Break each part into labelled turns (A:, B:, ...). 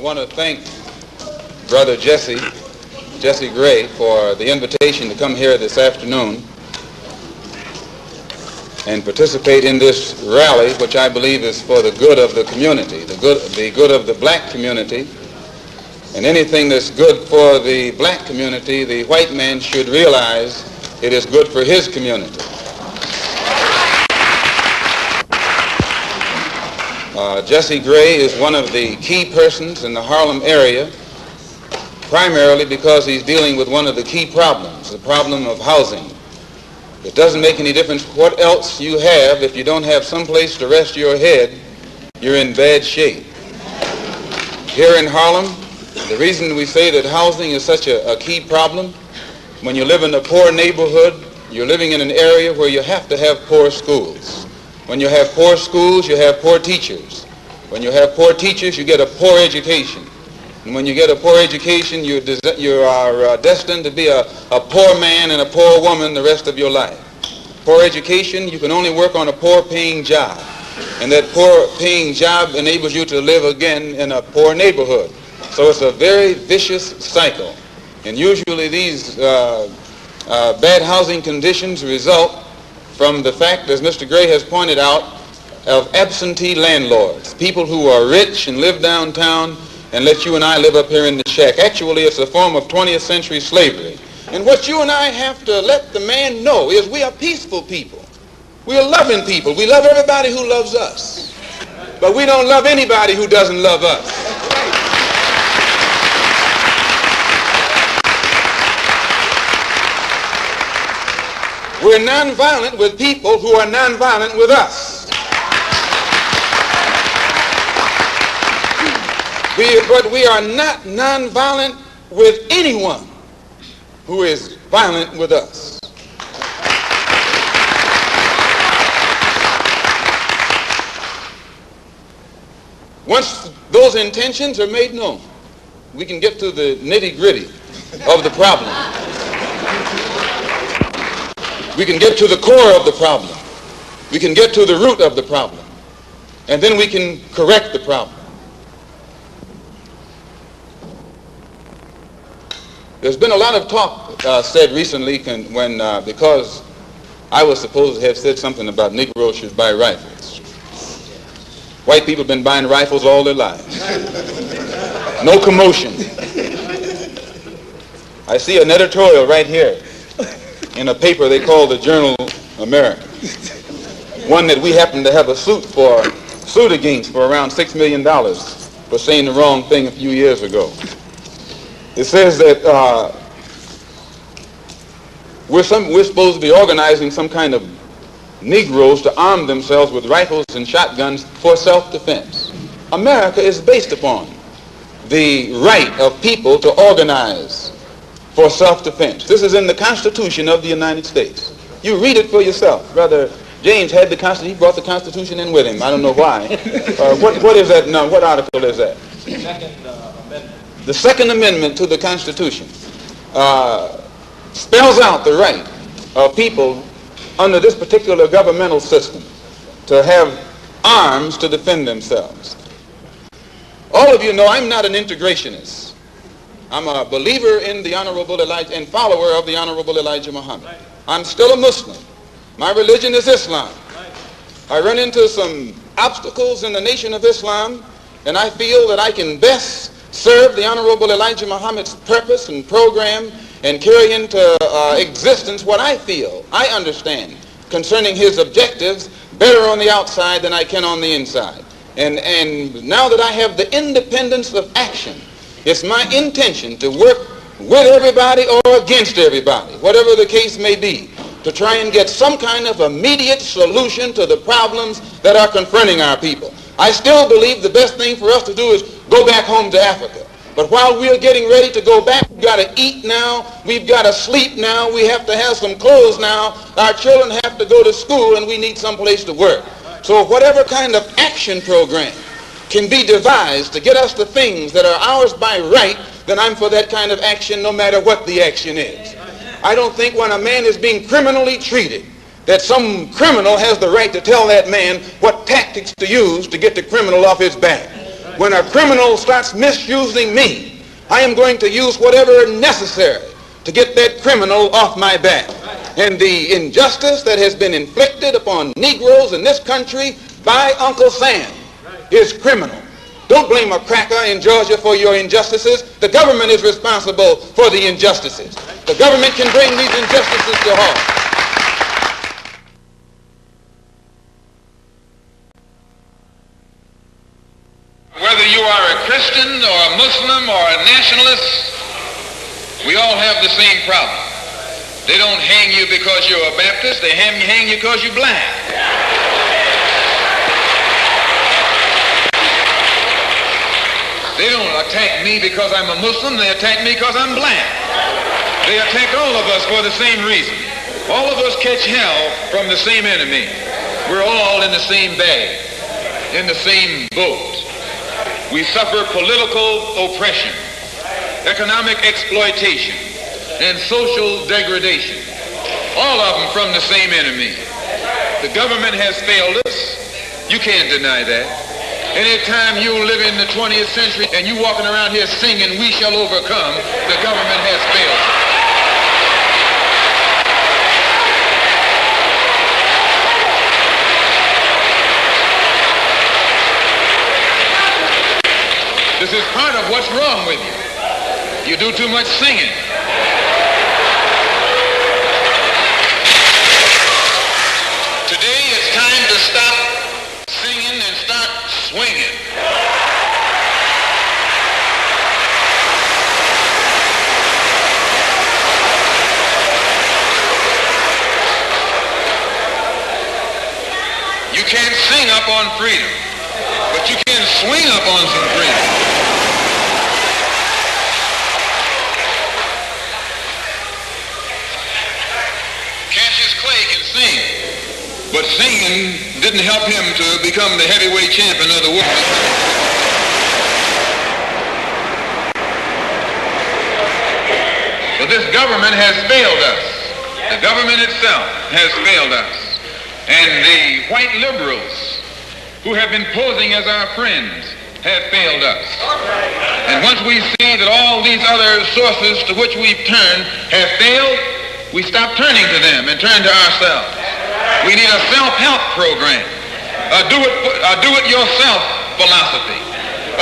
A: want to thank Brother Jesse Gray for the invitation to come here this afternoon and participate in this rally, which I believe is for the good of the community, the good of the black community. And anything that's good for the black community, the white man should realize it is good for his community. Jesse Gray is one of the key persons in the Harlem area, primarily because he's dealing with one of the key problems, the problem of housing. It doesn't make any difference what else you have. If you don't have some place to rest your head, you're in bad shape. Here in Harlem, the reason we say that housing is such a key problem, when you live in a poor neighborhood, you're living in an area where you have to have poor schools. When you have poor schools, you have poor teachers. When you have poor teachers, you get a poor education. And when you get a poor education, you are destined to be a poor man and a poor woman the rest of your life. Poor education, you can only work on a poor-paying job. And that poor-paying job enables you to live again in a poor neighborhood. So it's a very vicious cycle. And usually these bad housing conditions result from the fact, as Mr. Gray has pointed out, of absentee landlords, people who are rich and live downtown and let you and I live up here in the shack. Actually, it's a form of 20th century slavery. And what you and I have to let the man know is we are peaceful people. We are loving people. We love everybody who loves us. But we don't love anybody who doesn't love us. We're nonviolent with people who are nonviolent with us. But we are not nonviolent with anyone who is violent with us. Once those intentions are made known, we can get to the nitty-gritty of the problem. We can get to the core of the problem. We can get to the root of the problem. And then we can correct the problem. There's been a lot of talk said recently because I was supposed to have said something about Negroes should buy rifles. White people have been buying rifles all their lives. No commotion. I see an editorial right here in a paper they call the Journal American. One that we happen to have a suit against for around $6 million for saying the wrong thing a few years ago. It says that we're supposed to be organizing some kind of Negroes to arm themselves with rifles and shotguns for self-defense. America is based upon the right of people to organize for self-defense. This is in the Constitution of the United States. You read it for yourself. Brother James had the Constitution. He brought the Constitution in with him. I don't know why. What is that? No, what article is that? Second Amendment. The Second Amendment to the Constitution spells out the right of people under this particular governmental system to have arms to defend themselves. All of you know I'm not an integrationist. I'm a believer in the Honorable Elijah and follower of the Honorable Elijah Muhammad. Right. I'm still a Muslim. My religion is Islam. Right. I run into some obstacles in the Nation of Islam, and I feel that I can best serve the Honorable Elijah Muhammad's purpose and program and carry into existence what I feel, I understand, concerning his objectives better on the outside than I can on the inside. And now that I have the independence of action, it's my intention to work with everybody or against everybody, whatever the case may be, to try and get some kind of immediate solution to the problems that are confronting our people. I still believe the best thing for us to do is go back home to Africa. But while we're getting ready to go back, we've got to eat now, we've got to sleep now, we have to have some clothes now, our children have to go to school, and we need some place to work. So whatever kind of action program can be devised to get us the things that are ours by right, then I'm for that kind of action no matter what the action is. I don't think when a man is being criminally treated that some criminal has the right to tell that man what tactics to use to get the criminal off his back. When a criminal starts misusing me, I am going to use whatever necessary to get that criminal off my back. And the injustice that has been inflicted upon Negroes in this country by Uncle Sam is criminal. Don't blame a cracker in Georgia for your injustices. The government is responsible for the injustices. The government can bring these injustices to halt.
B: Whether you are a Christian or a Muslim or a nationalist, we all have the same problem. They don't hang you because you're a Baptist, they hang you because you're blind. They don't attack me because I'm a Muslim, they attack me because I'm blind. They attack all of us for the same reason. All of us catch hell from the same enemy. We're all in the same bag, in the same boat. We suffer political oppression, economic exploitation, and social degradation. All of them from the same enemy. The government has failed us. You can't deny that. Anytime you live in the 20th century and you walking around here singing, "We shall overcome," the government has failed. This is part of what's wrong with you. You do too much singing. Today it's time to stop singing and start swinging. You can't sing up on freedom, but you can swing up on some freedom. Cassius Clay can sing, but singing didn't help him to become the heavyweight champion of the world. But this government has failed us. The government itself has failed us. And the white liberals who have been posing as our friends have failed us. And once we see that all these other sources to which we've turned have failed, we stop turning to them and turn to ourselves. We need a self-help program, a do-it-yourself philosophy,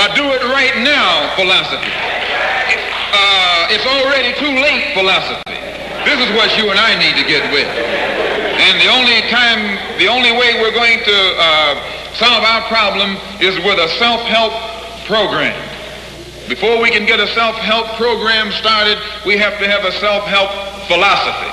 B: a do-it-right-now philosophy. It's already too late philosophy. This is what you and I need to get with. And the only way we're going to solve our problem is with a self-help program. Before we can get a self-help program started, we have to have a self-help philosophy.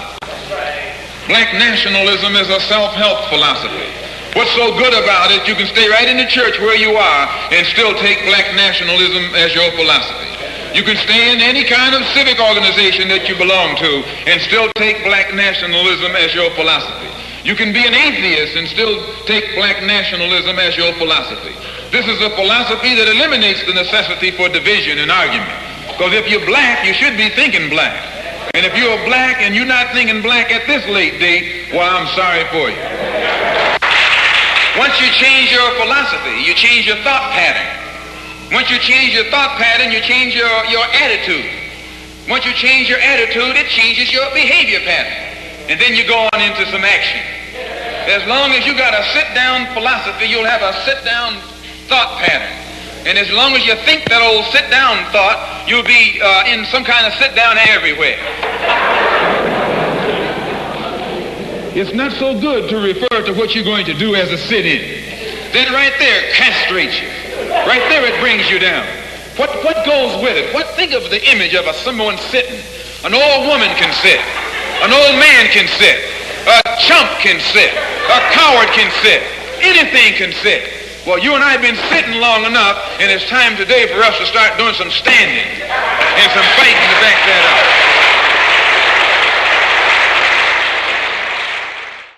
B: Black nationalism is a self-help philosophy. What's so good about it, you can stay right in the church where you are and still take black nationalism as your philosophy. You can stay in any kind of civic organization that you belong to and still take black nationalism as your philosophy. You can be an atheist and still take black nationalism as your philosophy. This is a philosophy that eliminates the necessity for division and argument. Because if you're black, you should be thinking black. And if you're black and you're not thinking black at this late date, well, I'm sorry for you. Once you change your philosophy, you change your thought pattern. Once you change your thought pattern, you change your attitude. Once you change your attitude, it changes your behavior pattern. And then you go on into some action. As long as you got a sit-down philosophy, you'll have a sit-down thought pattern. And as long as you think that old sit-down thought, you'll be in some kind of sit-down everywhere. It's not so good to refer to what you're going to do as a sit-in. That right there castrates you. Right there it brings you down. What goes with it? Think of the image of someone sitting. An old woman can sit. An old man can sit. A chump can sit. A coward can sit. Anything can sit. Well, you and I have been sitting long enough, and it's time today for us to start doing some standing and some fighting to back that up.